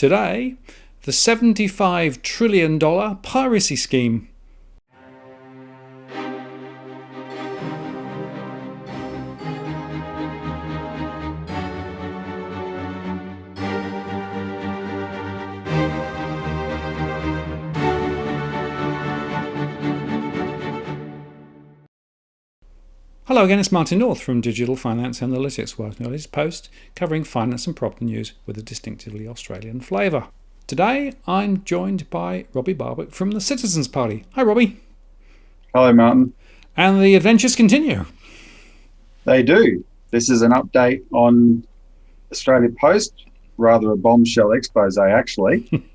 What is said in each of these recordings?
Today, the $75 trillion piracy scheme. Hello again, it's Martin North from Digital Finance Analytics, working on his post covering finance and property news with a distinctively Australian flavour. Today I'm joined by Robbie Barwick from the Citizens Party. Hi Robbie. Hello Martin. And the adventures continue. They do. This is an update on Australia Post, rather a bombshell expose actually.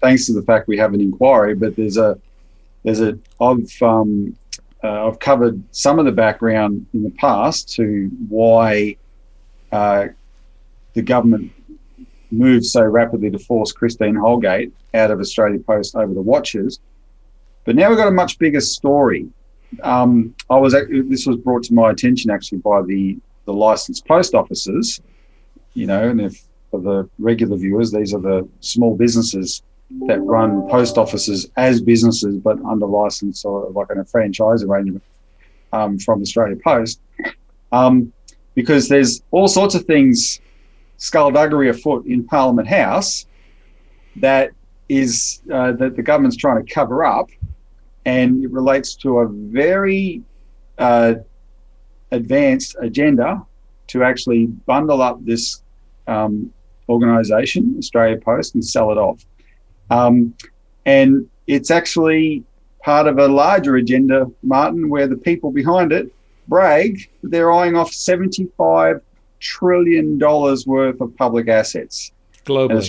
Thanks to the fact we have an inquiry, but I've covered some of the background in the past to why the government moved so rapidly to force Ousting Holgate out of Australia Post over the watches. But now we've got a much bigger story. This was brought to my attention actually by the licensed post officers, and if for the regular viewers, these are the small businesses that run post offices as businesses but under license or like in a franchise arrangement from Australia Post, because there's all sorts of things skullduggery afoot in Parliament House that the government's trying to cover up, and it relates to a very advanced agenda to actually bundle up this organisation, Australia Post, and sell it off. And it's actually part of a larger agenda, Martin, where the people behind it brag that they're eyeing off $75 trillion worth of public assets. Globally. And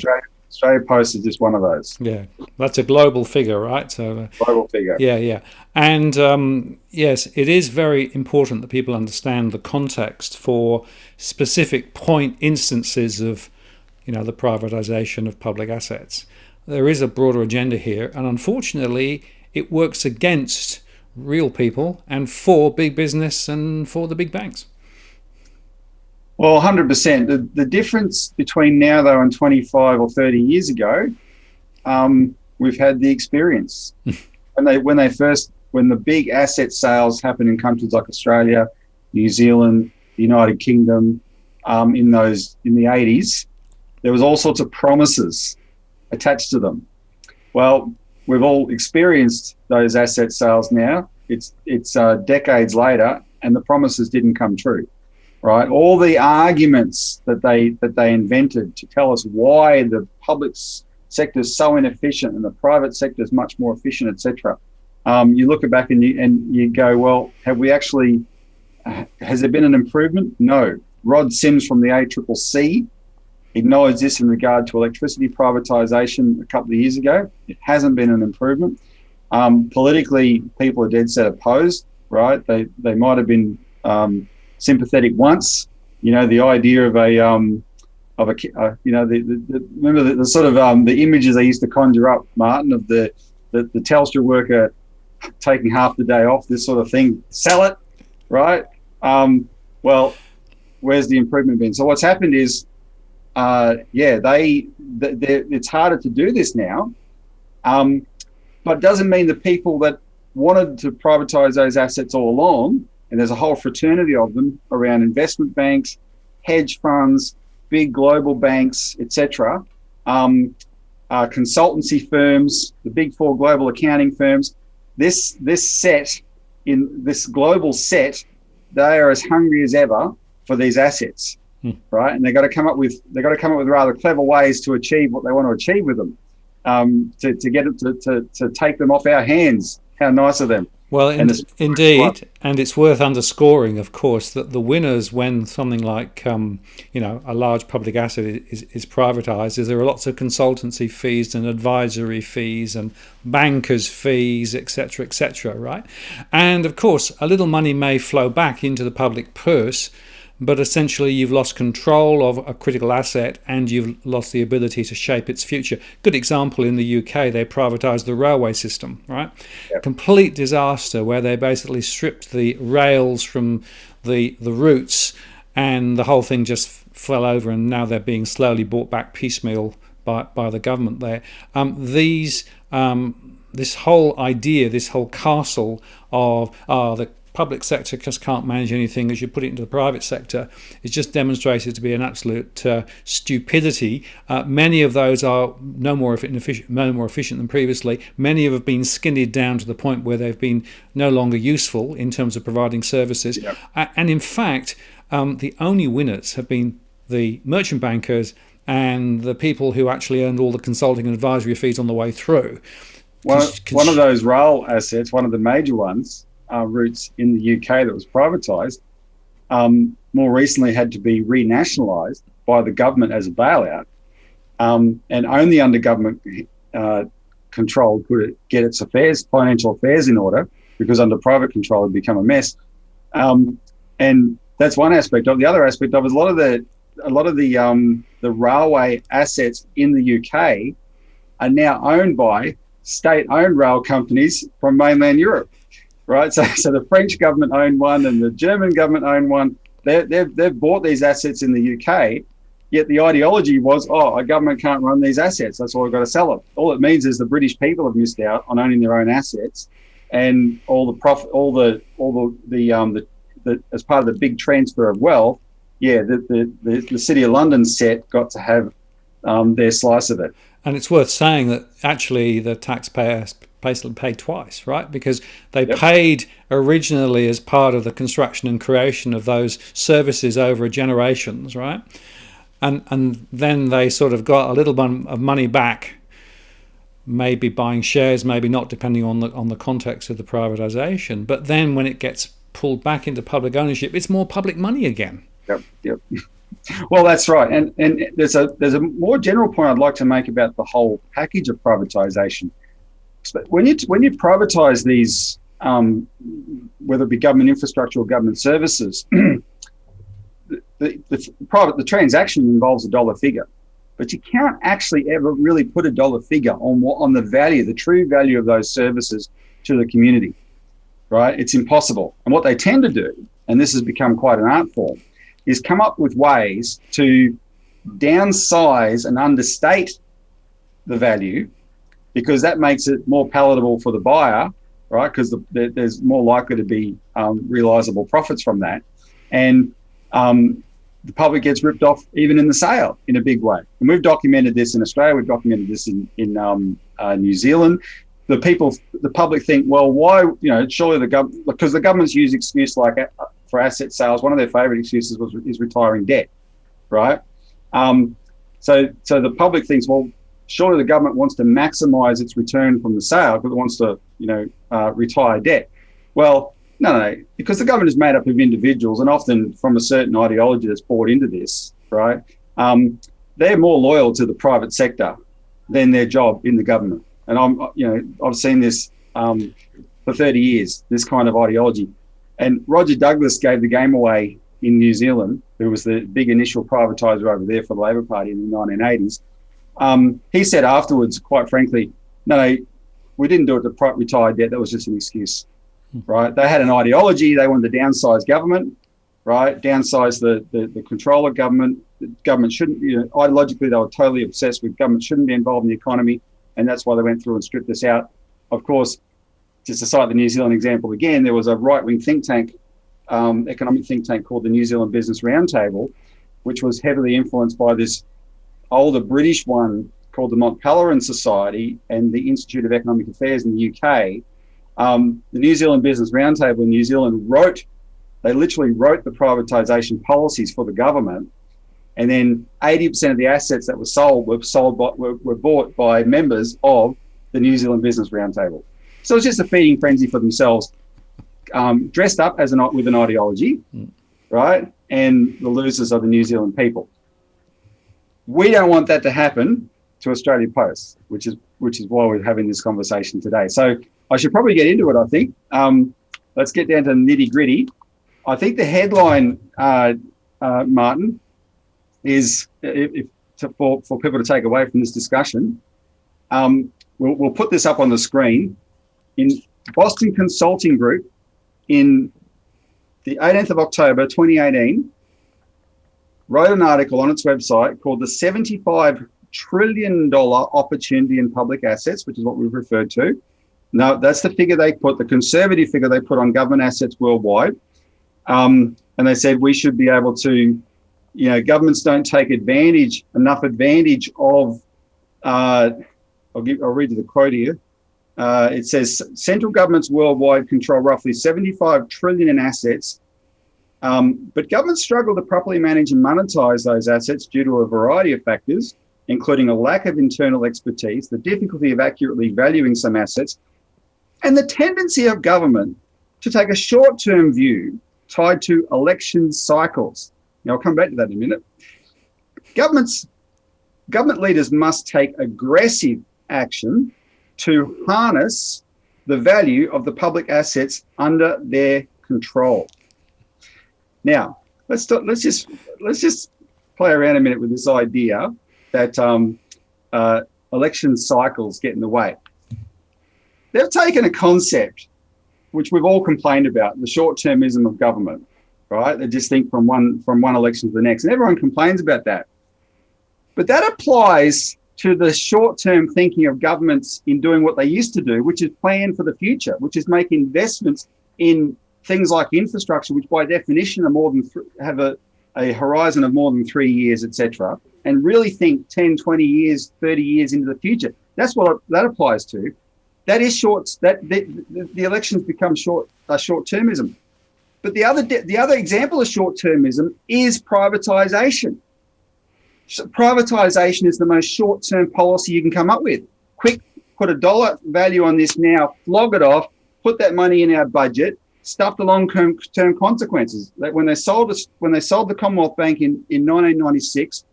Australia Post is just one of those. Yeah, that's a global figure, right? So global figure. Yeah. And yes, it is very important that people understand the context for specific point instances of, the privatization of public assets. There is a broader agenda here, and unfortunately it works against real people and for big business and for the big banks. Well, 100%. The difference between now, though, and 25 or 30 years ago, we've had the experience. when the big asset sales happen in countries like Australia, New Zealand, the United Kingdom, in the 80s, there was all sorts of promises attached to them. Well, we've all experienced those asset sales now. It's decades later, and the promises didn't come true, right? All the arguments that they invented to tell us why the public sector is so inefficient and the private sector is much more efficient, etc. You look back and you go, well, has there been an improvement? No. Rod Sims from the ACCC acknowledged this in regard to electricity privatisation a couple of years ago. It hasn't been an improvement. Politically, people are dead set opposed, right? They might have been sympathetic once. The idea of remember the sort of the images they used to conjure up, Martin, of the Telstra worker taking half the day off, this sort of thing. Sell it, right? Well, where's the improvement been? So what's happened is, it's harder to do this now, but doesn't mean the people that wanted to privatise those assets all along, and there's a whole fraternity of them around investment banks, hedge funds, big global banks, etc., consultancy firms, the big four global accounting firms, this global set, they are as hungry as ever for these assets. Right, and they've got to come up with rather clever ways to achieve what they want to achieve with them, to get it to take them off our hands. How nice of them! Well, indeed, and it's worth underscoring, of course, that the winners when something like a large public asset is privatised is there are lots of consultancy fees and advisory fees and bankers' fees, etc., right? And of course, a little money may flow back into the public purse, but essentially you've lost control of a critical asset and you've lost the ability to shape its future. Good example, in the UK, they privatised the railway system, right? Yep. Complete disaster where they basically stripped the rails from the routes, and the whole thing just fell over, and now they're being slowly bought back piecemeal by the government there. This whole idea, this whole castle of the public sector just can't manage anything, as you put it into the private sector, is just demonstrated to be an absolute stupidity. Many of those are no more efficient than previously. Many have been skinned down to the point where they've been no longer useful in terms of providing services. Yep. And in fact, the only winners have been the merchant bankers and the people who actually earned all the consulting and advisory fees on the way through. One of those rail assets, one of the major ones, routes in the UK that was privatised, more recently had to be renationalised by the government as a bailout, and only under government control could it get its financial affairs in order, because under private control it had become a mess. And that's one aspect of it. The other aspect of it is a lot of the railway assets in the UK are now owned by state-owned rail companies from mainland Europe, right? So the French government owned one and the German government owned one. They've bought these assets in the UK, yet the ideology was, a government can't run these assets, that's why we've got to sell it. All it means is the British people have missed out on owning their own assets, and all the profit, as part of the big transfer of wealth, the City of London set got to have their slice of it. And it's worth saying that actually the taxpayers paid twice, right? Because they paid originally as part of the construction and creation of those services over generations, right? And then they sort of got a little bit of money back, maybe buying shares, maybe not, depending on the context of the privatization. But then when it gets pulled back into public ownership, it's more public money again. Yep. Well, that's right. And there's a more general point I'd like to make about the whole package of privatisation. When you privatise these, whether it be government infrastructure or government services, the transaction involves a dollar figure, but you can't actually ever really put a dollar figure on the value, the true value of those services to the community, right? It's impossible. And what they tend to do, and this has become quite an art form, is come up with ways to downsize and understate the value, because that makes it more palatable for the buyer, right? Because there's more likely to be realisable profits from that. And the public gets ripped off even in the sale in a big way. And we've documented this in Australia, we've documented this in New Zealand. The public think, well, why, surely the government, because the government's used excuse like for asset sales, one of their favourite excuses is retiring debt, right? So the public thinks, well, surely the government wants to maximise its return from the sale because it wants to, retire debt. Well, no, because the government is made up of individuals, and often from a certain ideology that's bought into this, right? They're more loyal to the private sector than their job in the government. And I've seen this for 30 years, this kind of ideology. And Roger Douglas gave the game away in New Zealand, who was the big initial privatiser over there for the Labor Party in the 1980s. He said afterwards, quite frankly, no, we didn't do it to retire debt. That was just an excuse, right? They had an ideology. They wanted to downsize government, right? Downsize the control of government. The government shouldn't, ideologically, they were totally obsessed with government shouldn't be involved in the economy. And that's why they went through and stripped us out. Of course, just to cite the New Zealand example again, there was a right-wing think tank, economic think tank called the New Zealand Business Roundtable, which was heavily influenced by this older British one called the Mont Pelerin Society and the Institute of Economic Affairs in the UK. The New Zealand Business Roundtable in New Zealand literally wrote the privatisation policies for the government, and then 80% of the assets that were bought by members of the New Zealand Business Roundtable. So it's just a feeding frenzy for themselves, dressed up with an ideology, right? And the losers are the New Zealand people. We don't want that to happen to Australia Post, which is why we're having this conversation today. So I should probably get into it, I think. Let's get down to the nitty gritty. I think the headline, Martin, is for people to take away from this discussion. We'll put this up on the screen. In Boston Consulting Group, in the 18th of October 2018, wrote an article on its website called "The 75 trillion opportunity in public assets, which is what we've referred to. No, that's the figure they put, the conservative figure they put on government assets worldwide. And they said we should be able to, governments don't take enough advantage of, I'll read you the quote here. It says, central governments worldwide control roughly 75 trillion in assets, but governments struggle to properly manage and monetize those assets due to a variety of factors, including a lack of internal expertise, the difficulty of accurately valuing some assets, and the tendency of government to take a short-term view tied to election cycles. Now, I'll come back to that in a minute. Government leaders must take aggressive action to harness the value of the public assets under their control. Now, let's just play around a minute with this idea that election cycles get in the way. They've taken a concept which we've all complained about, the short-termism of government, right? They just think from one election to the next, and everyone complains about that. But that applies to the short-term thinking of governments in doing what they used to do, which is plan for the future, which is make investments in things like infrastructure, which by definition are have a horizon of more than 3 years, etc., and really think 10, 20 years, 30 years into the future. That's what that applies to. That is the elections become short-termism. But the other example of short-termism is privatization. So privatization is the most short-term policy you can come up with. Quick, put a dollar value on this now, flog it off, put that money in our budget, stuff the long-term consequences. That when they sold the Commonwealth Bank in 1996,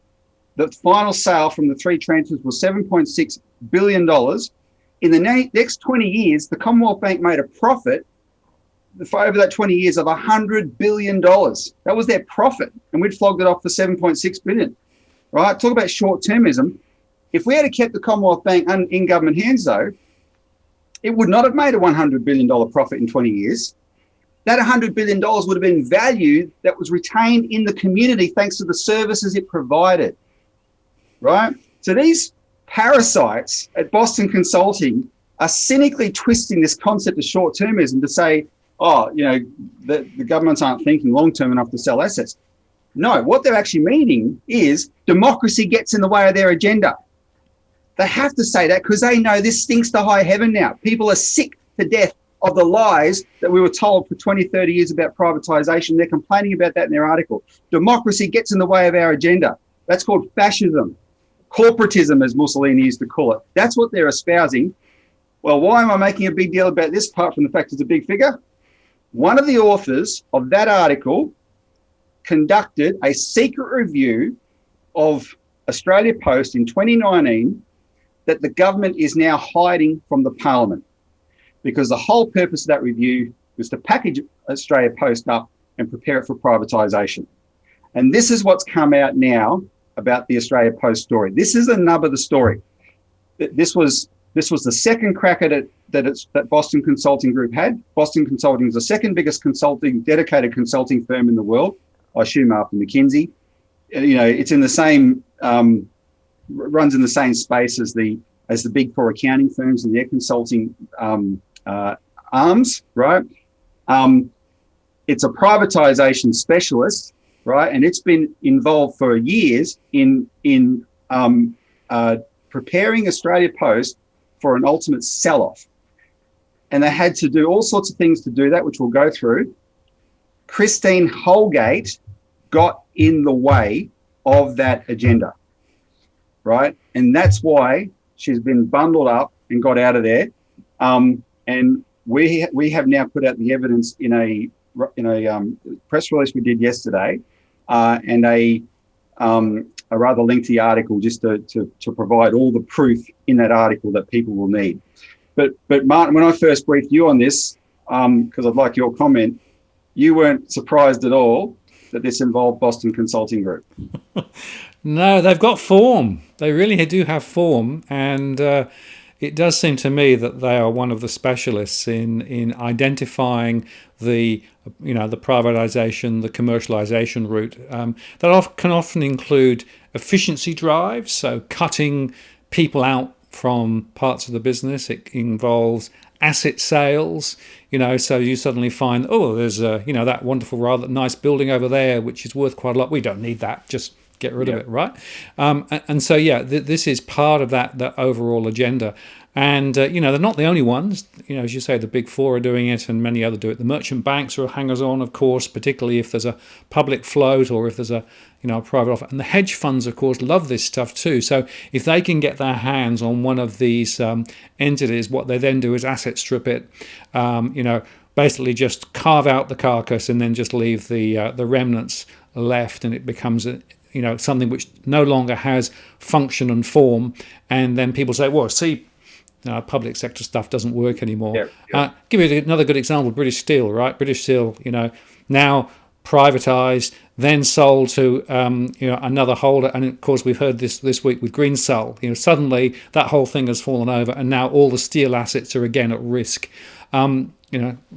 the final sale from the three transfers was $7.6 billion. In the next 20 years, the Commonwealth Bank made a profit for over that 20 years of $100 billion. That was their profit, and we'd flogged it off for $7.6 billion. Right? Talk about short-termism. If we had kept the Commonwealth Bank in government hands, though, it would not have made a $100 billion profit in 20 years. That $100 billion would have been value that was retained in the community thanks to the services it provided. Right? So these parasites at Boston Consulting are cynically twisting this concept of short-termism to say, the governments aren't thinking long-term enough to sell assets. No, what they're actually meaning is democracy gets in the way of their agenda. They have to say that because they know this stinks to high heaven now. People are sick to death of the lies that we were told for 20, 30 years about privatization. They're complaining about that in their article. Democracy gets in the way of our agenda. That's called fascism. Corporatism, as Mussolini used to call it. That's what they're espousing. Well, why am I making a big deal about this apart from the fact it's a big figure? One of the authors of that article conducted a secret review of Australia Post in 2019 that the government is now hiding from the Parliament, because the whole purpose of that review was to package Australia Post up and prepare it for privatisation. And this is what's come out now about the Australia Post story. This is the nub of the story. This was the second crack at it that Boston Consulting Group had. Boston Consulting is the second biggest dedicated consulting firm in the world, I assume after McKinsey. It's in the same, runs in the same space as the big four accounting firms and their consulting arms, right? It's a privatisation specialist, right? And it's been involved for years in preparing Australia Post for an ultimate sell-off. And they had to do all sorts of things to do that, which we'll go through. Christine Holgate got in the way of that agenda, right? And that's why she's been bundled up and got out of there. And we have now put out the evidence in a press release we did yesterday, and a rather lengthy article just to provide all the proof in that article that people will need. But Martin, when I first briefed you on this, because I'd like your comment, you weren't surprised at all that this involved Boston Consulting Group. No, they've got form. They really do have form. And, it does seem to me that they are one of the specialists in identifying the the privatization, the commercialization route that can often include efficiency drives, so cutting people out from parts of the business. It involves asset sales, so you suddenly find, there's that wonderful, rather nice building over there, which is worth quite a lot. We don't need that. Just get rid of it, right? This is part of that overall agenda. And, they're not the only ones. As you say, the big four are doing it and many others do it. The merchant banks are hangers on, of course, particularly if there's a public float or if there's a private offer. And the hedge funds, of course, love this stuff too. So if they can get their hands on one of these entities, what they then do is asset strip it, basically just carve out the carcass and then just leave the remnants left, and it becomes something which no longer has function and form. And then people say, well, see, public sector stuff doesn't work anymore. Give you another good example, British Steel, right? British Steel, now privatized, then sold to another holder, and of course we've heard this week with Greensill. Suddenly that whole thing has fallen over, and now all the steel assets are again at risk.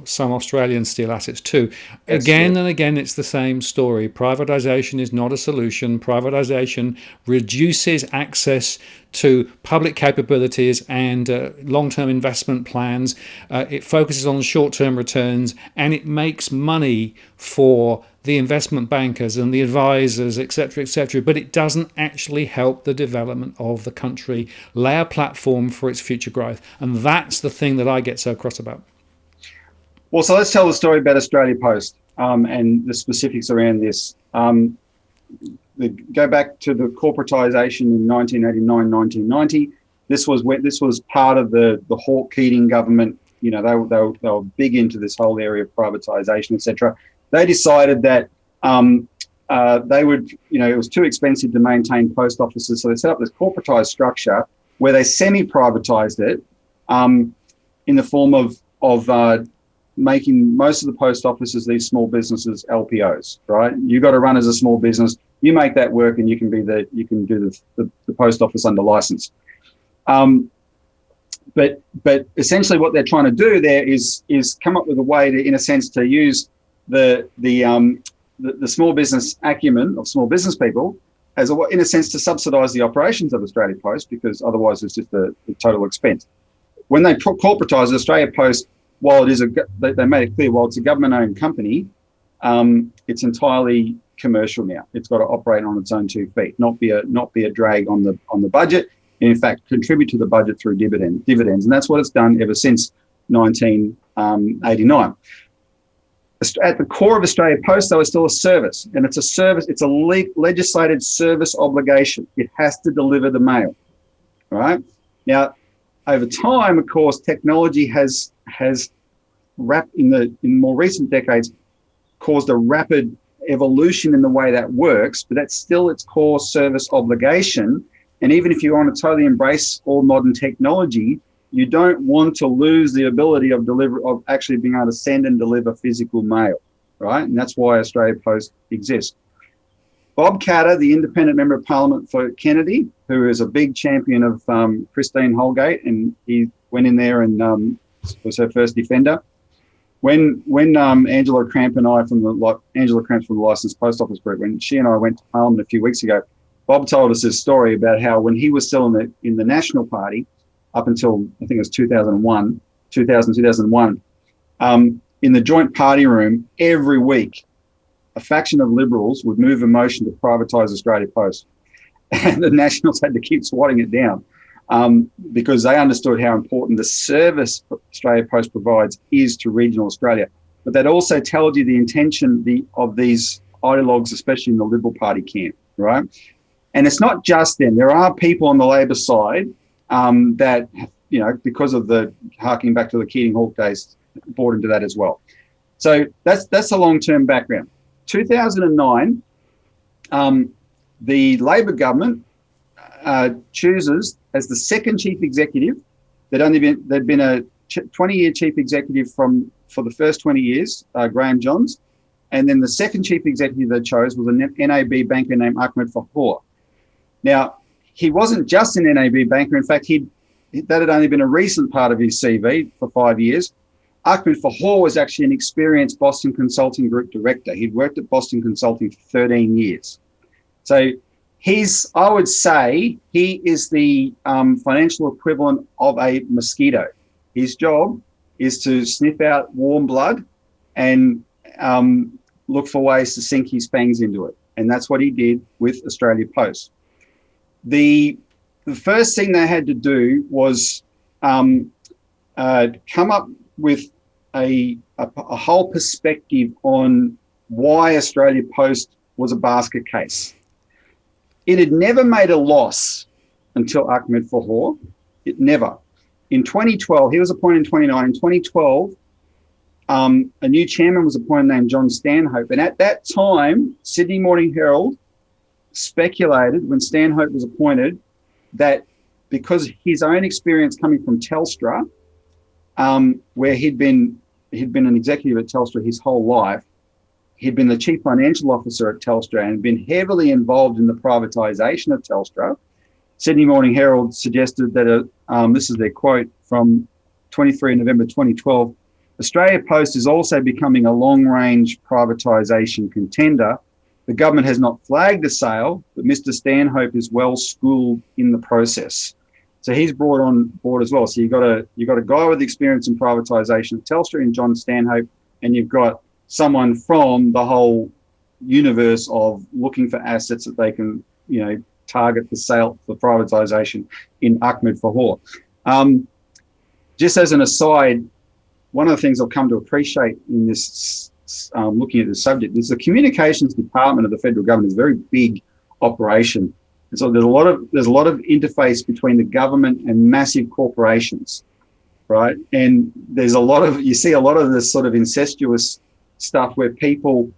Some Australian steel assets too. Again and again, it's the same story. Privatization is not a solution. Privatization reduces access to public capabilities and long-term investment plans. It focuses on short-term returns, and it makes money for the investment bankers and the advisors, etc., but it doesn't actually help the development of the country, lay a platform for its future growth. And that's the thing that I get so cross about. Well, so let's tell the story about Australia Post and the specifics around this. Go back to the corporatization in 1989, 1990. This was part of the Hawke-Keating government. They were big into this whole area of privatization, etc. They decided that they would, it was too expensive to maintain post offices, so they set up this corporatized structure where they semi-privatized it in the form of making most of the post offices, these small businesses, LPOs, right? You got to run as a small business. You make that work, and you can do the post office under license. But essentially, what they're trying to do there is come up with a way to, in a sense, to use the small business acumen of small business people as in a sense to subsidise the operations of Australia Post, because otherwise it's just a total expense. When they corporatised Australia Post, while it is they made it clear, while it's a government-owned company, it's entirely commercial now. It's got to operate on its own 2 feet, not be a drag on the budget, and in fact contribute to the budget through dividends, and that's what it's done ever since 1989. At the core of Australia Post, though, is still a service, and it's a service. It's a legislated service obligation. It has to deliver the mail, right? Now, over time, of course, technology has in more recent decades caused a rapid evolution in the way that works, but that's still its core service obligation. And even if you want to totally embrace all modern technology, you don't want to lose the ability of actually being able to send and deliver physical mail, right? And that's why Australia Post exists. Bob Katter, the independent member of Parliament for Kennedy, who is a big champion of Christine Holgate, and he went in there and was her first defender. When Angela Cramp and I Angela Cramp's from the Licensed Post Office Group, when she and I went to Parliament a few weeks ago, Bob told us this story about how when he was still in the National Party, up until I think it was 2001, in the joint party room every week, a faction of Liberals would move a motion to privatise Australia Post, and the Nationals had to keep swatting it down because they understood how important the service Australia Post provides is to regional Australia. But that also tells you the intention of these ideologues, especially in the Liberal Party camp, right? And it's not just them. There are people on the Labor side that, because of the harking back to the Keating-Hawke days, bought into that as well. So that's the long-term background. 2009, the Labor government chooses as the second chief executive. There'd been a 20-year chief executive for the first 20 years, Graham Johns, and then the second chief executive they chose was a NAB banker named Ahmed Fahour. Now, he wasn't just an NAB banker. In fact, he'd that had only been a recent part of his CV for 5 years. Ahmed Fahor was actually an experienced Boston Consulting Group director. He'd worked at Boston Consulting for 13 years. So I would say he is the financial equivalent of a mosquito. His job is to sniff out warm blood and look for ways to sink his fangs into it. And that's what he did with Australia Post. The first thing they had to do was come up with a whole perspective on why Australia Post was a basket case. It had never made a loss until Ahmed Fahor. It never. In 2012, he was appointed in 2009. In 2012, a new chairman was appointed named John Stanhope. And at that time, Sydney Morning Herald speculated when Stanhope was appointed that because his own experience coming from Telstra, where he'd been an executive at Telstra his whole life, he'd been the chief financial officer at Telstra and been heavily involved in the privatization of Telstra. Sydney Morning Herald suggested that, this is their quote from 23 November 2012, Australia Post is also becoming a long-range privatisation contender. The government has not flagged the sale, but Mr. Stanhope is well schooled in the process. So he's brought on board as well. So you've got a guy with experience in privatisation of Telstra in John Stanhope, and you've got someone from the whole universe of looking for assets that they can, target for sale, for privatisation in Ahmed Fahor. Just as an aside, one of the things I've come to appreciate in this, looking at this subject, is the communications department of the federal government is a very big operation. And so there's a lot of interface between the government and massive corporations, right? And you see a lot of this sort of incestuous stuff where people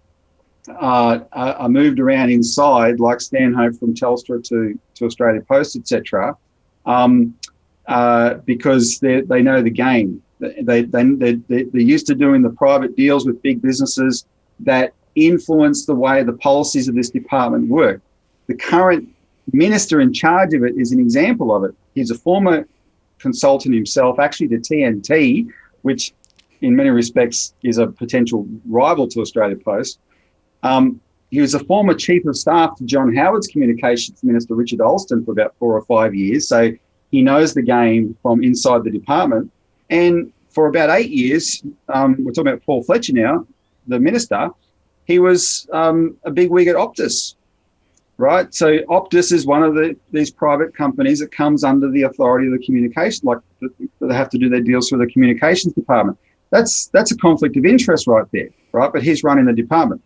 are moved around inside, like Stanhope from Telstra to Australia Post, etc., because they know the game. They're used to doing the private deals with big businesses that influence the way the policies of this department work. The current minister in charge of it is an example of it. He's a former consultant himself, actually to TNT, which in many respects is a potential rival to Australia Post. He was a former chief of staff to John Howard's communications minister, Richard Alston, for about 4 or 5 years. So he knows the game from inside the department. And for about 8 years, we're talking about Paul Fletcher now, the minister, he was a big wig at Optus, right? So Optus is one of these private companies that comes under the authority of the communication, like they have to do their deals through the communications department. That's a conflict of interest right there, right? But he's running the department.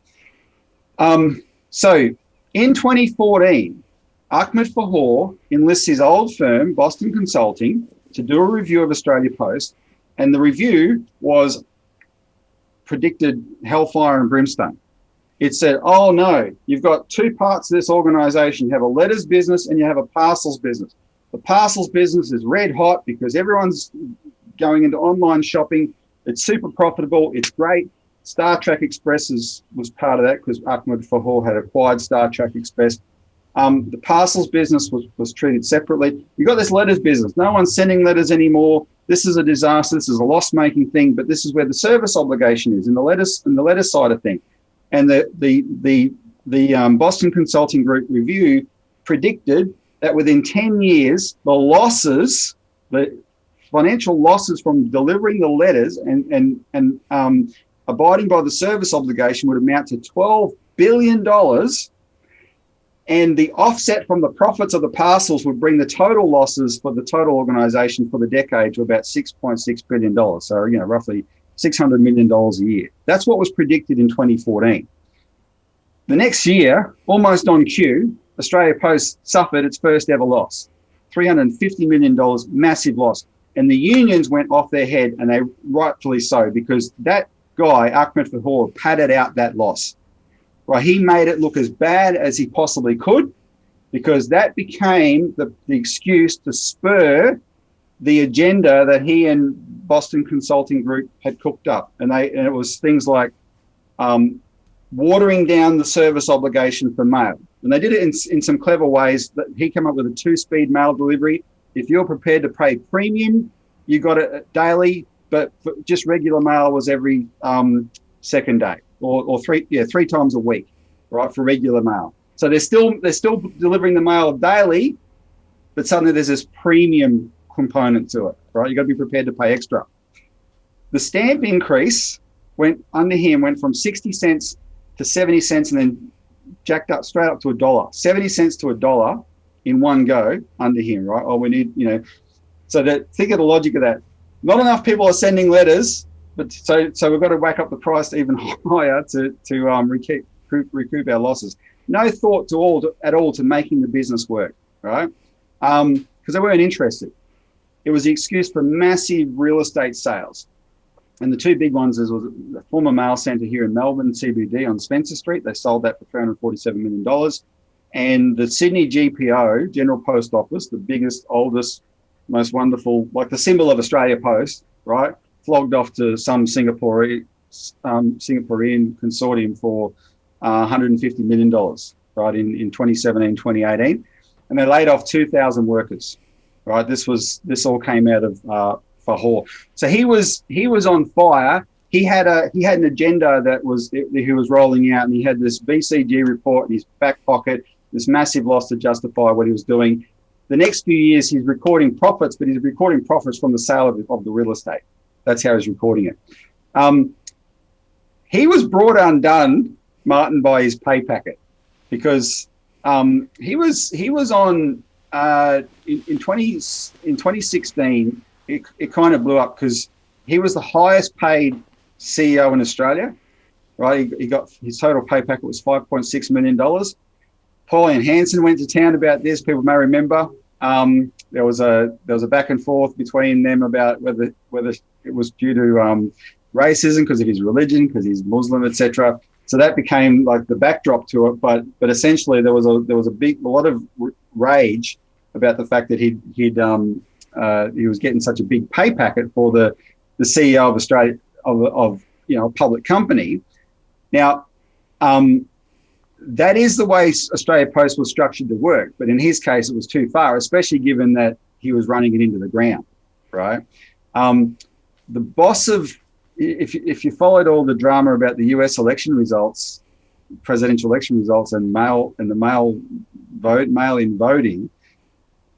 So in 2014, Ahmed Fahor enlists his old firm, Boston Consulting, to do a review of Australia Post, and the review was predicted hellfire and brimstone. It said, oh no, you've got two parts of this organisation. You have a letters business and you have a parcels business. The parcels business is red hot because everyone's going into online shopping. It's super profitable. It's great. Star Trek Express was part of that because Ahmed Fahor had acquired Star Trek Express. The parcels business was treated separately. You've got this letters business. No one's sending letters anymore. This is a disaster. This is a loss-making thing, but this is where the service obligation is in the letters side of things. And the Boston Consulting Group review predicted that within 10 years, the financial losses from delivering the letters and abiding by the service obligation would amount to $12 billion. And the offset from the profits of the parcels would bring the total losses for the total organisation for the decade to about $6.6 billion. So, roughly $600 million a year. That's what was predicted in 2014. The next year, almost on cue, Australia Post suffered its first ever loss, $350 million, massive loss. And the unions went off their head, and they rightfully so, because that guy, Ahmed Fahor, padded out that loss. Right, he made it look as bad as he possibly could, because that became the excuse to spur the agenda that he and Boston Consulting Group had cooked up. And it was things like watering down the service obligation for mail. And they did it in some clever ways. That he came up with a 2-speed mail delivery. If you're prepared to pay premium, you got it daily, but just regular mail was every second day or three times a week, right, for regular mail. So they're still delivering the mail daily, but suddenly there's this premium component to it, right? You got to be prepared to pay extra. The stamp increase went from 60 cents to 70 cents and then jacked up straight up to $1. 70 cents to $1 in one go under him, right? Oh, we need, so think of the logic of that. Not enough people are sending letters, but so we've got to whack up the price even higher to recoup our losses. No thought at all to making the business work, right? Because they weren't interested. It was the excuse for massive real estate sales. And the two big ones was the former mail centre here in Melbourne, CBD on Spencer Street. They sold that for $347 million. And the Sydney GPO, General Post Office, the biggest, oldest, most wonderful, like the symbol of Australia Post, right? Flogged off to some Singaporean consortium for $150 million, right, in 2017, 2018. And they laid off 2,000 workers, right? This all came out of Fahor. So he was on fire. He had an agenda that he was rolling out, and he had this BCG report in his back pocket, this massive loss to justify what he was doing. The next few years, he's recording profits, but he's recording profits from the sale of the real estate. That's how he's recording it. He was brought undone, Martin, by his pay packet, because he was on in 2016. It kind of blew up because he was the highest paid CEO in Australia, right? He got his total pay packet was $5.6 million. Pauline Hanson went to town about this. People may remember. There was a back and forth between them about whether it was due to racism because of his religion, because he's Muslim, etc. So that became like the backdrop to it. But essentially there was a lot of rage about the fact that he was getting such a big pay packet for the CEO of Australia of a public company. Now, that is the way Australia Post was structured to work, but in his case, it was too far, especially given that he was running it into the ground, right? The boss of, if you followed all the drama about the US election results, presidential election results, and the mail-in voting,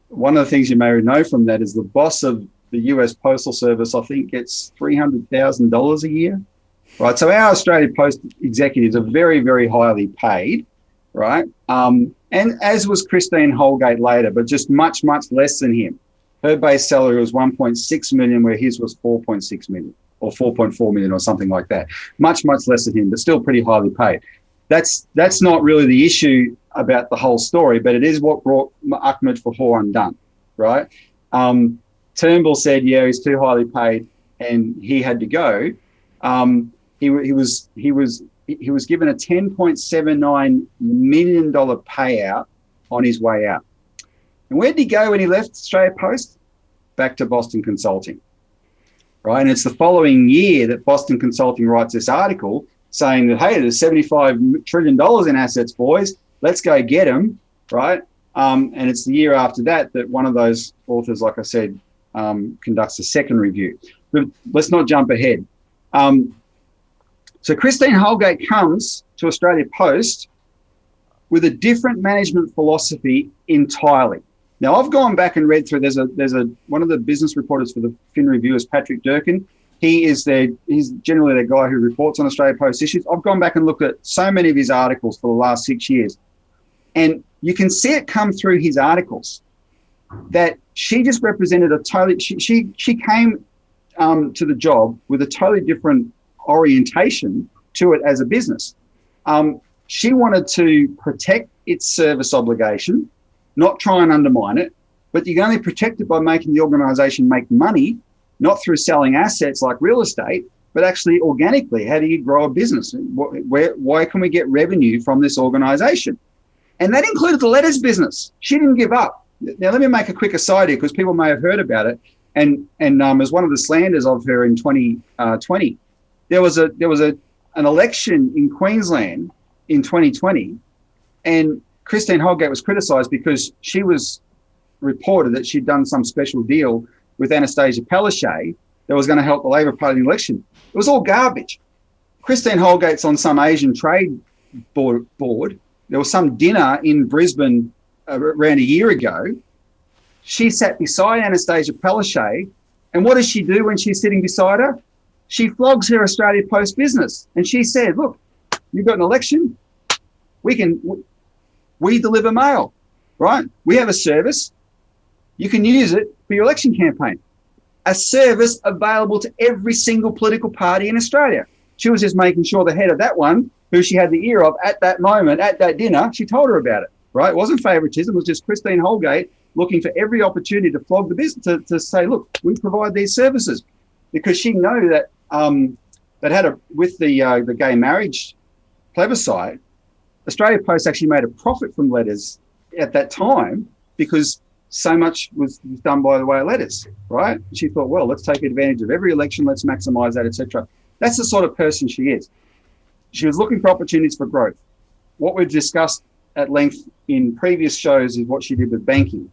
one of the things you may know from that is the boss of the US Postal Service, I think, gets $300,000 a year. Right, so our Australia Post executives are very, very highly paid, right? And as was Christine Holgate later, but just much, much less than him. Her base salary was $1.6 million, where his was $4.6 million or $4.4 million or something like that. Much, much less than him, but still pretty highly paid. That's not really the issue about the whole story, but it is what brought Ahmed Fahor undone, right? Turnbull said, yeah, he's too highly paid, and he had to go. He was given a $10.79 million payout on his way out. And where did he go when he left Australia Post? Back to Boston Consulting, right? And it's the following year that Boston Consulting writes this article saying that, hey, there's $75 trillion in assets, boys. Let's go get them, right? And it's the year after that one of those authors, like I said, conducts a second review. But let's not jump ahead. So Christine Holgate comes to Australia Post with a different management philosophy entirely. Now, I've gone back and read through. There's one of the business reporters for the Fin Review is Patrick Durkin. He's generally the guy who reports on Australia Post issues. I've gone back and looked at so many of his articles for the last 6 years, and you can see it come through his articles that she just represented a totally. She came to the job with a totally different orientation to it as a business. She wanted to protect its service obligation, not try and undermine it, but you can only protect it by making the organisation make money, not through selling assets like real estate, but actually organically. How do you grow a business? Why can we get revenue from this organisation? And that included the letters business. She didn't give up. Now, let me make a quick aside here because people may have heard about it. And as one of the slanders of her in 2020, there was an election in Queensland in 2020, and Christine Holgate was criticised because she was reported that she'd done some special deal with Anastasia Palaszczuk that was going to help the Labor Party in the election. It was all garbage. Christine Holgate's on some Asian trade board. There was some dinner in Brisbane around a year ago. She sat beside Anastasia Palaszczuk, and what does she do when she's sitting beside her? She flogs her Australia Post business, and she said, look, you've got an election, we deliver mail, right? We have a service. You can use it for your election campaign. A service available to every single political party in Australia. She was just making sure the head of that one, who she had the ear of at that moment, at that dinner, she told her about it, right? It wasn't favoritism. It was just Christine Holgate looking for every opportunity to flog the business, to say, look, we provide these services. Because she knew that with the gay marriage plebiscite, Australia Post actually made a profit from letters at that time because so much was done by the way of letters, right? She thought, well, let's take advantage of every election, let's maximise that, etc. That's the sort of person she is. She was looking for opportunities for growth. What we've discussed at length in previous shows is what she did with banking.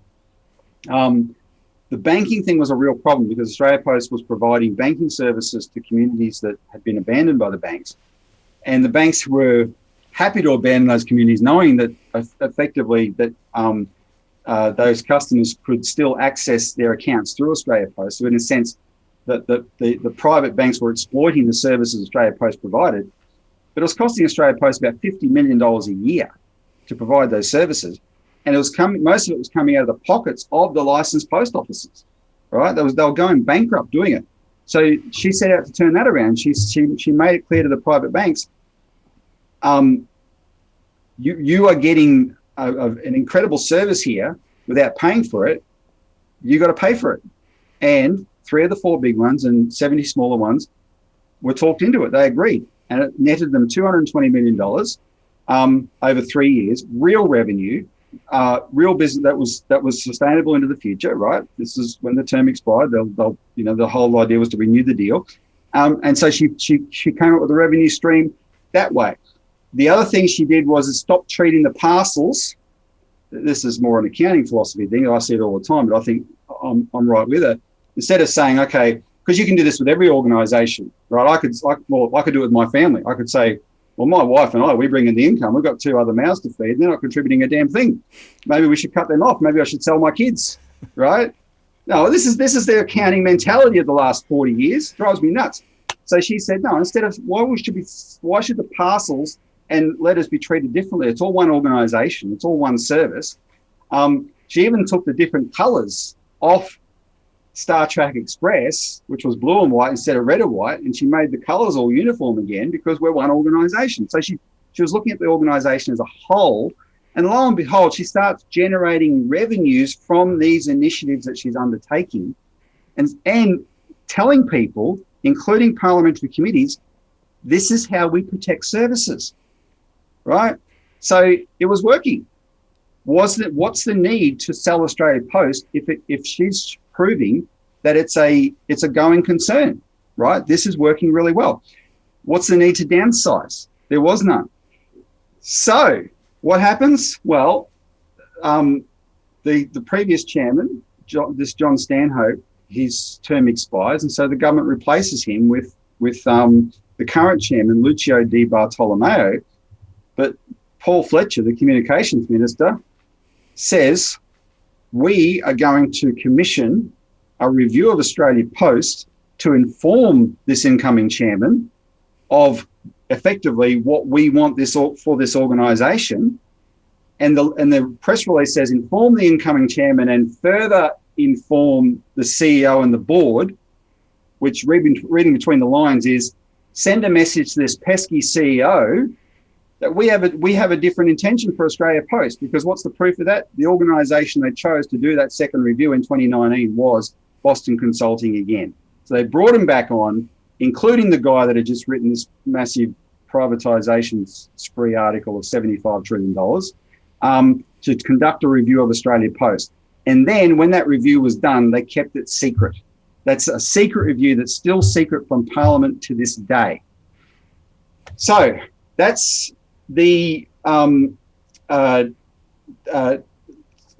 The banking thing was a real problem because Australia Post was providing banking services to communities that had been abandoned by the banks. And the banks were happy to abandon those communities, knowing that effectively that those customers could still access their accounts through Australia Post. So in a sense, that the private banks were exploiting the services Australia Post provided, but it was costing Australia Post about $50 million a year to provide those services. And most of it was coming out of the pockets of the licensed post offices, right? They were going bankrupt doing it. So she set out to turn that around. She made it clear to the private banks, you are getting an incredible service here without paying for it. You got to pay for it. And 3 of the 4 big ones and 70 smaller ones were talked into it. They agreed, and it netted them $220 million over 3 years, real revenue. Real business that was sustainable into the future, right? This is when the term expired. They'll the whole idea was to renew the deal, and so she came up with a revenue stream that way. The other thing she did was stop treating the parcels. This is more an accounting philosophy thing. I see it all the time, but I think I'm right with her. Instead of saying, okay, because you can do this with every organisation, right? I could do it with my family. I could say, well, my wife and I, we bring in the income. We've got 2 other mouths to feed. They're not contributing a damn thing. Maybe we should cut them off. Maybe I should sell my kids, right? No, this is their accounting mentality of the last 40 years. It drives me nuts. So she said, no, instead of why should the parcels and letters be treated differently? It's all one organisation. It's all one service. She even took the different colours off Star Trek Express, which was blue and white instead of red and white, and she made the colours all uniform again because we're one organisation. So she was looking at the organisation as a whole, and lo and behold, she starts generating revenues from these initiatives that she's undertaking and telling people, including parliamentary committees, this is how we protect services, right? So it was working. What's the need to sell Australia Post if she's proving that it's a going concern, right? This is working really well. What's the need to downsize? There was none. So what happens? Well, the previous chairman, John Stanhope, his term expires, and so the government replaces him with the current chairman, Lucio Di Bartolomeo. But Paul Fletcher, the communications minister, says, we are going to commission a review of Australia Post to inform this incoming chairman of effectively what we want for this organisation. And the press release says, inform the incoming chairman and further inform the CEO and the board, which reading between the lines is, send a message to this pesky CEO that we have a different intention for Australia Post, because what's the proof of that? The organisation they chose to do that second review in 2019 was Boston Consulting again. So they brought him back on, including the guy that had just written this massive privatization spree article of $75 trillion, to conduct a review of Australia Post. And then when that review was done, they kept it secret. That's a secret review that's still secret from Parliament to this day. So that's the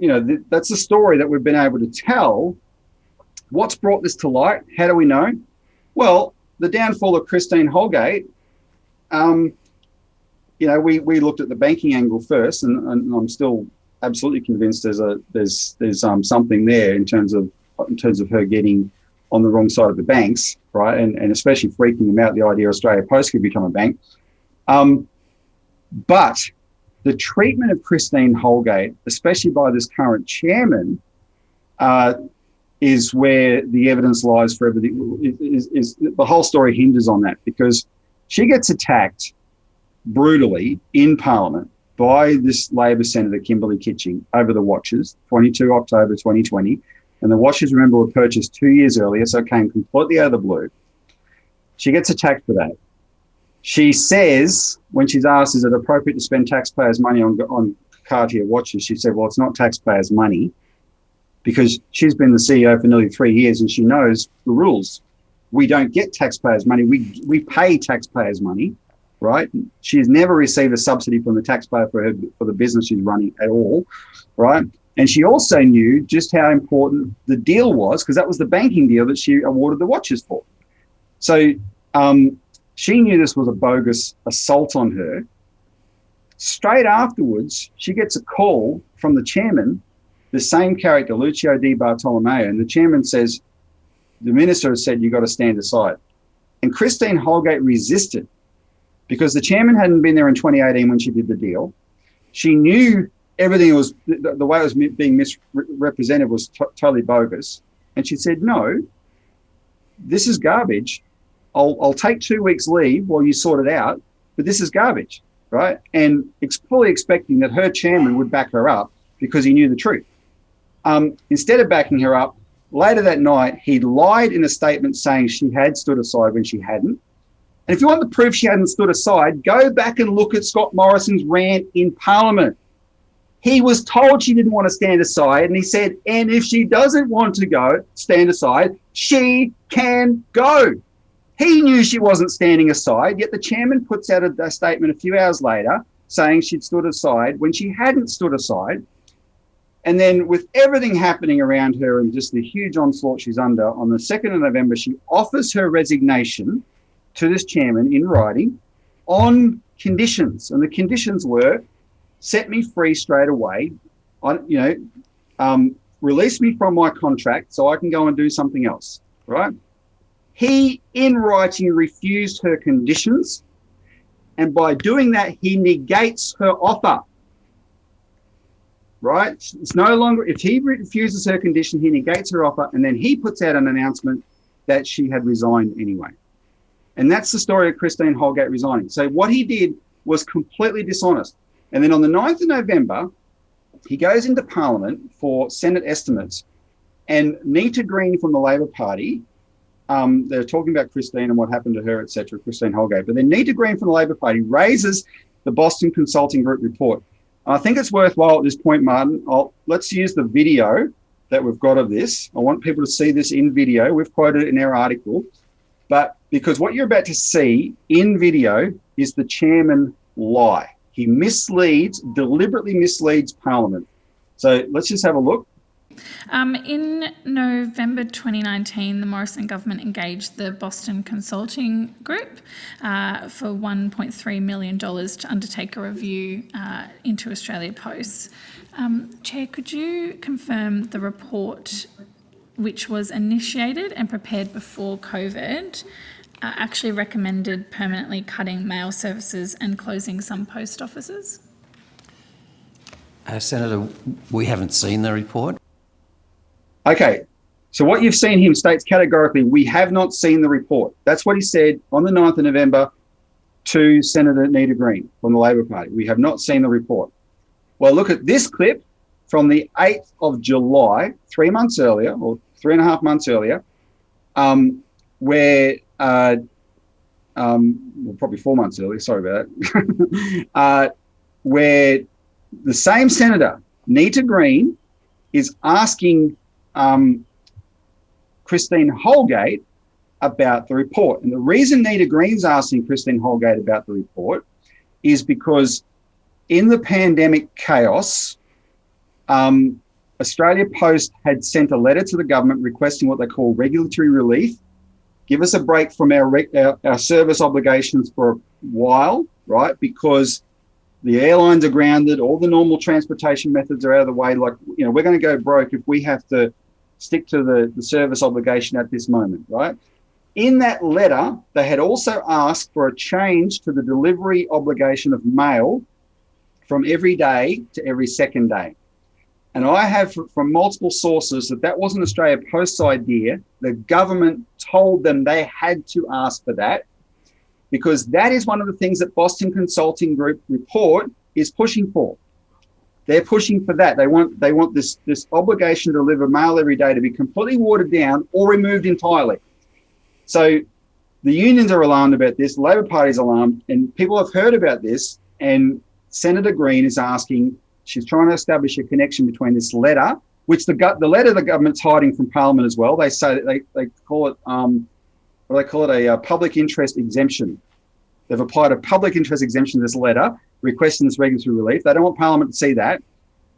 that's the story that we've been able to tell. What's brought this to light? How do we know? Well, the downfall of Christine Holgate, we looked at the banking angle first, and I'm still absolutely convinced there's something there in terms of her getting on the wrong side of the banks, right? And especially freaking them out the idea Australia Post could become a bank. But the treatment of Christine Holgate, especially by this current chairman, is where the evidence lies for everything. Is the whole story hinges on that, because she gets attacked brutally in Parliament by this Labor Senator, Kimberley Kitching, over the watches, 22 October 2020. And the watches, remember, were purchased 2 years earlier, so it came completely out of the blue. She gets attacked for that. She says, when she's asked, is it appropriate to spend taxpayers' money on Cartier watches, she said, well, it's not taxpayers' money, because she's been the CEO for nearly 3 years and she knows the rules. We don't get taxpayers' money. We pay taxpayers' money, right? She has never received a subsidy from the taxpayer for the business she's running at all, right? And she also knew just how important the deal was, because that was the banking deal that she awarded the watches for. So she knew this was a bogus assault on her. Straight afterwards, she gets a call from the chairman, the same character, Lucio Di Bartolomeo, and the chairman says, the minister has said, you've got to stand aside. And Christine Holgate resisted, because the chairman hadn't been there in 2018 when she did the deal. She knew everything was, the way it was being misrepresented was totally bogus. And she said, no, this is garbage. I'll take 2 weeks leave while you sort it out, but this is garbage, right? And fully expecting that her chairman would back her up because he knew the truth. Instead of backing her up, later that night, he lied in a statement saying she had stood aside when she hadn't. And if you want the proof she hadn't stood aside, go back and look at Scott Morrison's rant in Parliament. He was told she didn't want to stand aside, and he said, and if she doesn't want to stand aside, she can go. He knew she wasn't standing aside, yet the chairman puts out a statement a few hours later saying she'd stood aside when she hadn't stood aside. And then with everything happening around her and just the huge onslaught she's under, on the 2nd of November, she offers her resignation to this chairman in writing on conditions. And the conditions were, set me free straight away, release me from my contract so I can go and do something else, right? He, in writing, refused her conditions. And by doing that, he negates her offer. Right? It's no longer, if he refuses her condition, he negates her offer, and then he puts out an announcement that she had resigned anyway. And that's the story of Christine Holgate resigning. So what he did was completely dishonest. And then on the 9th of November, he goes into Parliament for Senate estimates, and Nita Green from the Labor Party, they're talking about Christine and what happened to her, etc., Christine Holgate. But then Nita Green from the Labor Party raises the Boston Consulting Group report. I think it's worthwhile at this point, Martin, let's use the video that we've got of this. I want people to see this in video. We've quoted it in our article. But because what you're about to see in video is the chairman lie. He deliberately misleads Parliament. So let's just have a look. In November 2019, the Morrison government engaged the Boston Consulting Group for $1.3 million to undertake a review into Australia Post. Chair, could you confirm the report, which was initiated and prepared before COVID, actually recommended permanently cutting mail services and closing some post offices? Senator, we haven't seen the report. Okay, so what you've seen him states categorically, we have not seen the report. That's what he said on the 9th of November to Senator Nita Green from the Labor Party. We have not seen the report. Well, look at this clip from the 8th of July, 3 months earlier, or 3.5 months earlier, where, well, probably 4 months earlier, sorry about that, where the same Senator, Nita Green, is asking Christine Holgate about the report. And the reason Nita Green's asking Christine Holgate about the report is because in the pandemic chaos, Australia Post had sent a letter to the government requesting what they call regulatory relief. Give us a break from our service obligations for a while, right? Because the airlines are grounded, all the normal transportation methods are out of the way. Like, we're going to go broke if we have to stick to the service obligation at this moment, right? In that letter, they had also asked for a change to the delivery obligation of mail from every day to every second day. And I have from multiple sources that wasn't Australia Post's idea. The government told them they had to ask for that, because that is one of the things that Boston Consulting Group report is pushing for. They're pushing for that. They want this obligation to deliver mail every day to be completely watered down or removed entirely. So the unions are alarmed about this, the Labor Party's alarmed, and people have heard about this, and Senator Green is asking, she's trying to establish a connection between this letter, which the letter the government's hiding from Parliament as well. They say that they call it a public interest exemption. They've applied a public interest exemption to this letter, requesting this regulatory relief. They don't want Parliament to see that.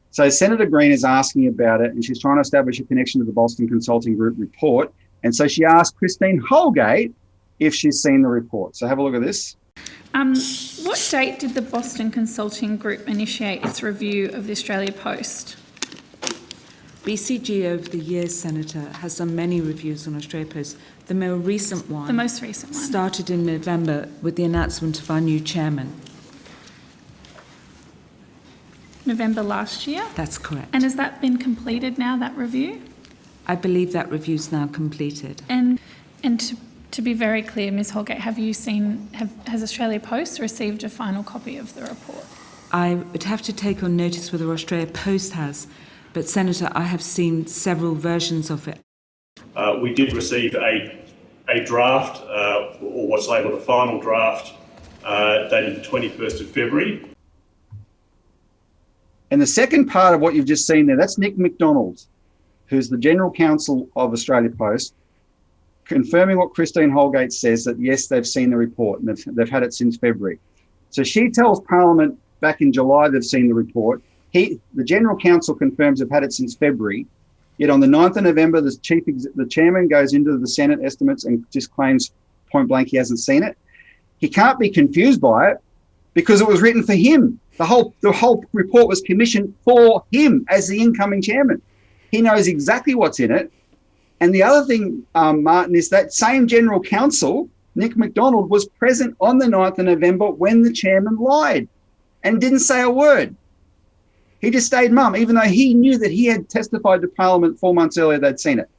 So Senator Green is asking about it, and she's trying to establish a connection to the Boston Consulting Group report. And so she asked Christine Holgate if she's seen the report. So have a look at this. What date did the Boston Consulting Group initiate its review of the Australia Post? BCG over the years, Senator, has done many reviews on Australia Post. The most recent one started in November with the announcement of our new chairman. November last year? That's correct. And has that been completed now, that review? I believe that review's now completed. And to be very clear, Ms Holgate, has Australia Post received a final copy of the report? I would have to take on notice whether Australia Post has, but Senator, I have seen several versions of it. We did receive a draft, or what's labelled a final draft, dated the 21st of February. And the second part of what you've just seen there, that's Nick McDonald, who's the General Counsel of Australia Post, confirming what Christine Holgate says, that yes, they've seen the report and they've had it since February. So she tells Parliament back in July they've seen the report. The General Counsel confirms they've had it since February. Yet on the 9th of November, the chairman goes into the Senate estimates and just claims point blank he hasn't seen it. He can't be confused by it because it was written for him. The whole report was commissioned for him as the incoming chairman. He knows exactly what's in it. And the other thing, Martin, is that same General Counsel, Nick McDonald, was present on the 9th of November when the chairman lied and didn't say a word. He just stayed mum, even though he knew that he had testified to Parliament 4 months earlier they'd seen it.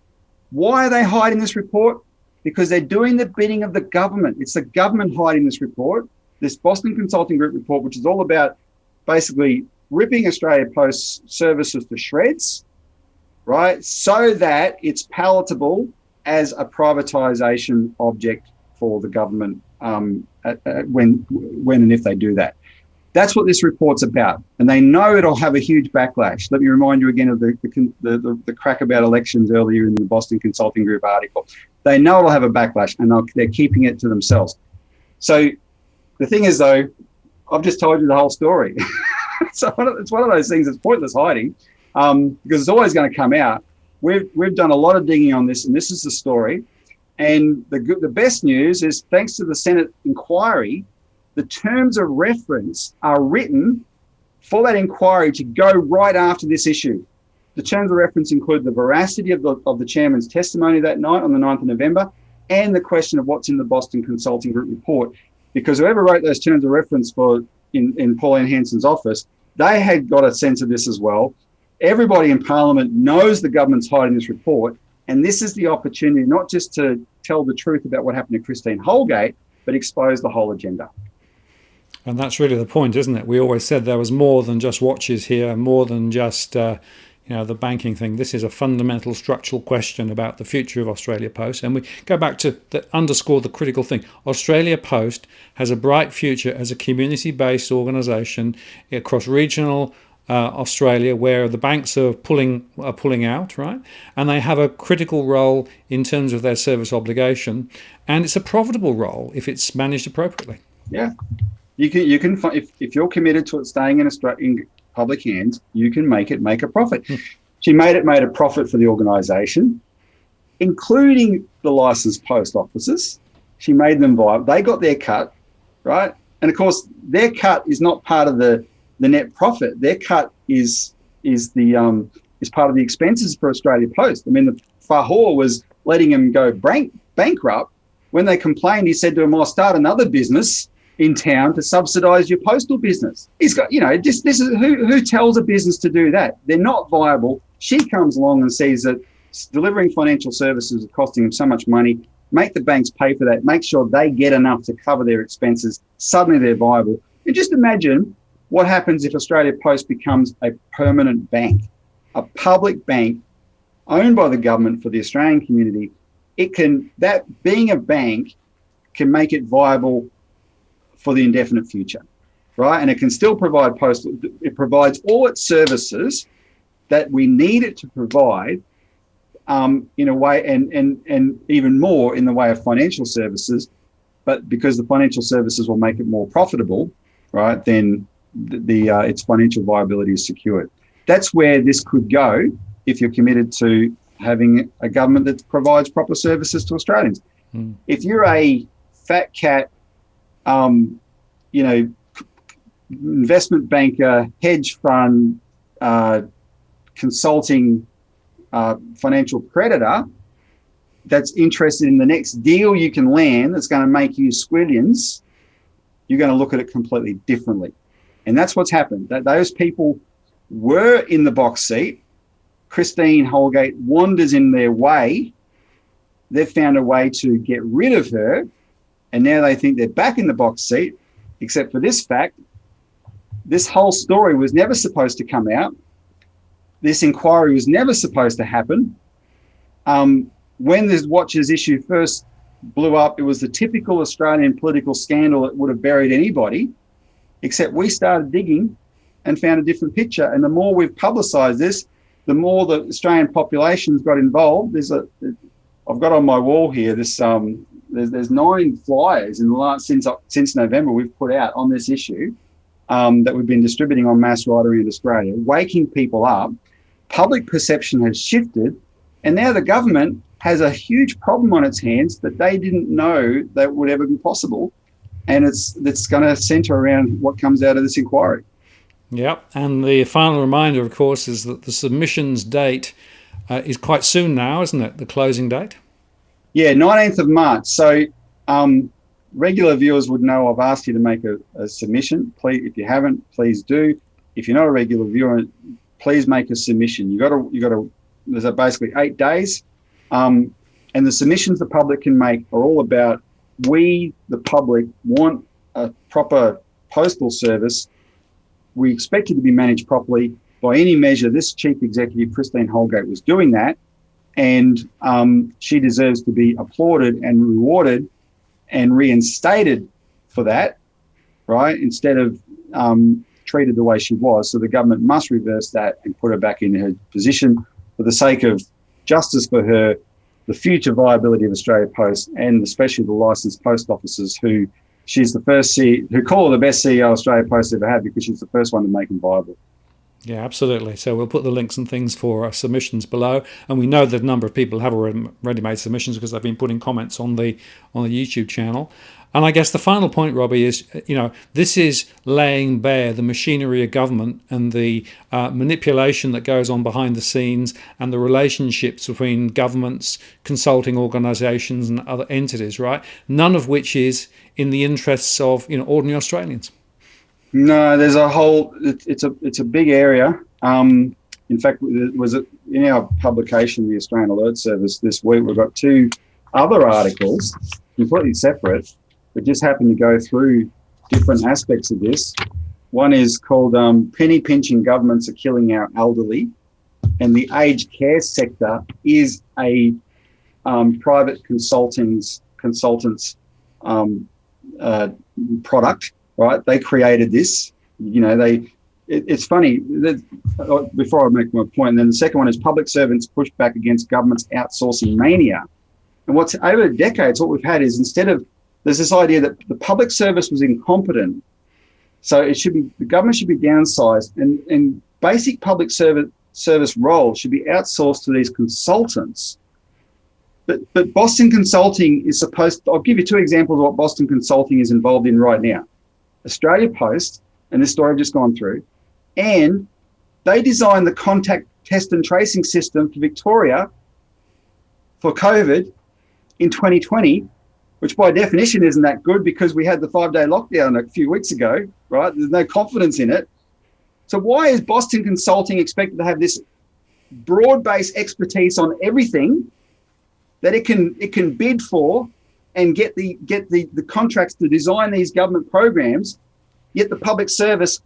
Why are they hiding this report? Because they're doing the bidding of the government. It's the government hiding this report, this Boston Consulting Group report, which is all about basically ripping Australia Post services to shreds, right, so that it's palatable as a privatisation object for the government when and if they do that. That's what this report's about, and they know it'll have a huge backlash. Let me remind you again of the crack about elections earlier in the Boston Consulting Group article. They know it'll have a backlash, and they're keeping it to themselves. So the thing is, though, I've just told you the whole story. So it's one of those things that's pointless hiding, because it's always going to come out. We've done a lot of digging on this, and this is the story. And the best news is, thanks to the Senate inquiry, the terms of reference are written for that inquiry to go right after this issue. The terms of reference include the veracity of the chairman's testimony that night on the 9th of November and the question of what's in the Boston Consulting Group report. Because whoever wrote those terms of reference in Pauline Hanson's office, they had got a sense of this as well. Everybody in Parliament knows the government's hiding this report, and this is the opportunity not just to tell the truth about what happened to Christine Holgate, but expose the whole agenda. And that's really the point, isn't it? We always said there was more than just watches here, more than just the banking thing. This is a fundamental structural question about the future of Australia Post. And we go back to underscore the critical thing. Australia Post has a bright future as a community-based organisation across regional Australia, where the banks are pulling out, right? And they have a critical role in terms of their service obligation, and it's a profitable role if it's managed appropriately. Yeah. You can if you're committed to it staying in public hands, you can make a profit. She made a profit for the organisation, including the licensed post offices. She made them viable. They got their cut, right? And of course, their cut is not part of the net profit. Their cut is part of the expenses for Australia Post. I mean, the Fahor was letting them go bankrupt. When they complained, he said to them, "I'll start another business in town to subsidise your postal business." He's got, this is who tells a business to do that? They're not viable. She comes along and sees that delivering financial services is costing them so much money. Make the banks pay for that. Make sure they get enough to cover their expenses. Suddenly they're viable. And just imagine what happens if Australia Post becomes a permanent bank, a public bank owned by the government for the Australian community. Being a bank can make it viable for the indefinite future, right? And it can still provide postal. It provides all its services that we need it to provide, in a way, and even more in the way of financial services. But because the financial services will make it more profitable, right, then its financial viability is secured. That's where this could go if you're committed to having a government that provides proper services to Australians. If you're a fat cat, investment banker, hedge fund, consulting, financial creditor that's interested in the next deal you can land that's going to make you squillions, you're going to look at it completely differently. And that's what's happened. That those people were in the box seat. Christine Holgate wanders in their way. They've found a way to get rid of her, and now they think they're back in the box seat, except for this fact. This whole story was never supposed to come out. This inquiry was never supposed to happen. When this Watchers issue first blew up, it was the typical Australian political scandal that would have buried anybody, except we started digging and found a different picture. And the more we've publicised this, the more the Australian population's got involved. I've got on my wall here this. There's 9 flyers in the last since November we've put out on this issue that we've been distributing en masse right around Australia, waking people up. Public perception has shifted, and now the government has a huge problem on its hands that they didn't know that would ever be possible, and it's going to centre around what comes out of this inquiry. Yep, and the final reminder, of course, is that the submissions date is quite soon now, isn't it? The closing date? Yeah, 19th of March. So regular viewers would know I've asked you to make a submission. Please, if you haven't, please do. If you're not a regular viewer, please make a submission. You got to. There's basically 8 days, and the submissions the public can make are all about we, the public, want a proper postal service. We expect it to be managed properly. By any measure, this Chief Executive, Christine Holgate, was doing that, and she deserves to be applauded and rewarded and reinstated for that, right, instead of treated the way she was. So the government must reverse that and put her back in her position for the sake of justice for her, the future viability of Australia Post, and especially the licensed post officers who she's the first who call her the best CEO Australia Post ever had, because she's the first one to make them viable. Yeah, absolutely. So we'll put the links and things for submissions below, and we know that a number of people have already made submissions because they've been putting comments on the YouTube channel. And I guess the final point, Robbie, is this is laying bare the machinery of government and the manipulation that goes on behind the scenes and the relationships between governments, consulting organisations, and other entities. Right? None of which is in the interests of ordinary Australians. No, there's a whole. It's a big area. In fact, it was in our publication, the Australian Alert Service, this week. We've got 2 other articles, completely separate, that just happen to go through different aspects of this. One is called "Penny Pinching Governments Are Killing Our Elderly," and the aged care sector is a private consultants product. Right, they created this. It's funny. Before I make my point, and then the second one is public servants push back against government's outsourcing mania. And what's over decades, what we've had is there's this idea that the public service was incompetent, so the government should be downsized, and basic public service service role should be outsourced to these consultants. But Boston Consulting is supposed to, I'll give you two examples of what Boston Consulting is involved in right now. Australia Post, and this story I've just gone through, and they designed the contact test and tracing system for Victoria for COVID in 2020, which by definition isn't that good because we had the 5-day lockdown a few weeks ago, right? There's no confidence in it. So why is Boston Consulting expected to have this broad-based expertise on everything that it can bid for and get the contracts to design these government programs, yet the public service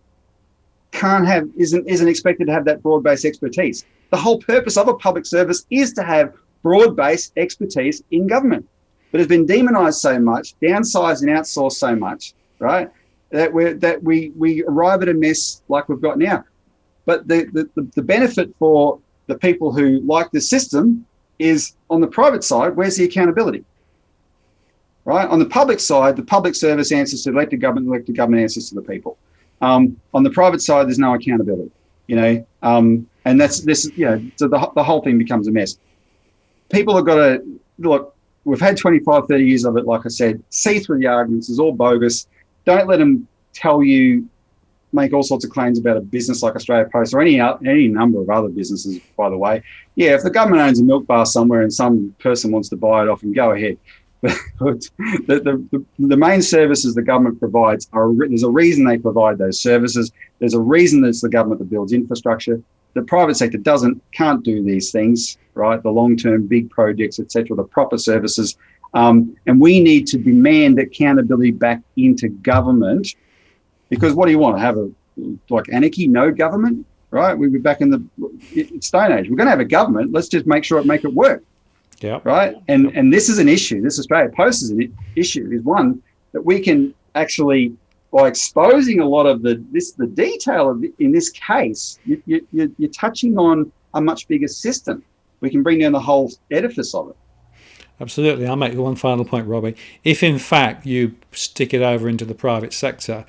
isn't expected to have that broad-based expertise? The whole purpose of a public service is to have broad-based expertise in government, but it's been demonized so much, downsized and outsourced so much, right, that we arrive at a mess like we've got now. But the benefit for the people who like the system is on the private side, where's the accountability? Right? On the public side, the public service answers to elected government answers to the people. On the private side, there's no accountability, and that's this, so the whole thing becomes a mess. People have got to look. We've had 25, 30 years of it, like I said. See through the arguments. It's all bogus. Don't let them make all sorts of claims about a business like Australia Post or any number of other businesses, by the way. Yeah, if the government owns a milk bar somewhere and some person wants to buy it off them, go ahead. But the main services the government provides there's a reason they provide those services. There's a reason that it's the government that builds infrastructure. The private sector can't do these things, right? The long-term big projects, etc., the proper services. And we need to demand accountability back into government, because what do you want? Have anarchy, no government, right? We'd be back in the Stone Age. We're going to have a government. Let's just make it work. Yeah. Right. And this is an issue. This Australia Post is an issue. Is one that we can actually, by exposing a lot of the detail in this case, you're touching on a much bigger system. We can bring down the whole edifice of it. Absolutely. I'll make one final point, Robbie. If in fact you stick it over into the private sector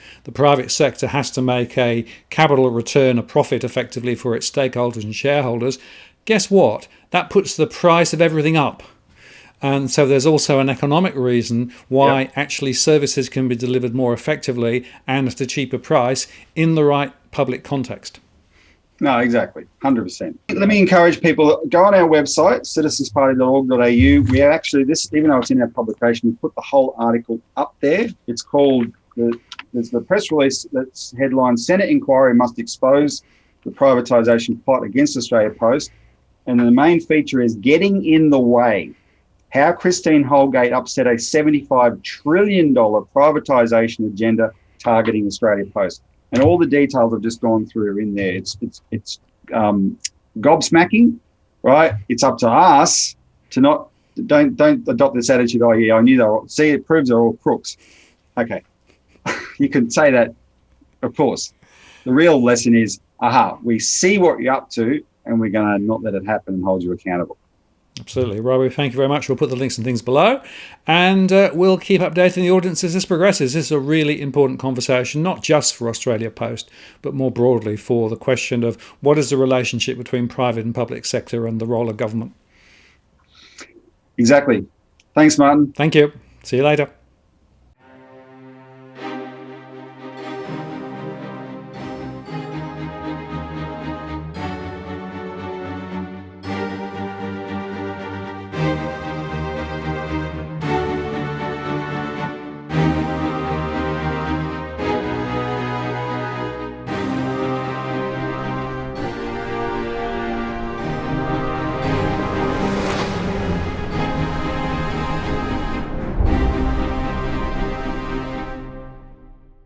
has to make a capital return, a profit effectively for its stakeholders and shareholders. Guess what? That puts the price of everything up. And so there's also an economic reason why actually services can be delivered more effectively and at a cheaper price in the right public context. No, exactly. 100%. Let me encourage people, go on our website, citizensparty.org.au. We actually, even though it's in our publication, we put the whole article up there. It's called, there's the press release that's headlined, Senate Inquiry Must Expose the Privatisation Plot Against Australia Post. And the main feature is Getting in the Way, how Christine Holgate upset a $75 trillion privatisation agenda targeting Australia Post. And all the details I've just gone through are in there. It's gobsmacking, right? It's up to us to don't adopt this attitude. Oh yeah, I knew they were. See, it proves they're all crooks. Okay, you can say that, of course. The real lesson is, we see what you're up to, and we're going to not let it happen and hold you accountable. Absolutely. Robbie, thank you very much. We'll put the links and things below, and we'll keep updating the audience as this progresses. This is a really important conversation, not just for Australia Post, but more broadly for the question of what is the relationship between private and public sector and the role of government. Exactly. Thanks, Martin. Thank you. See you later.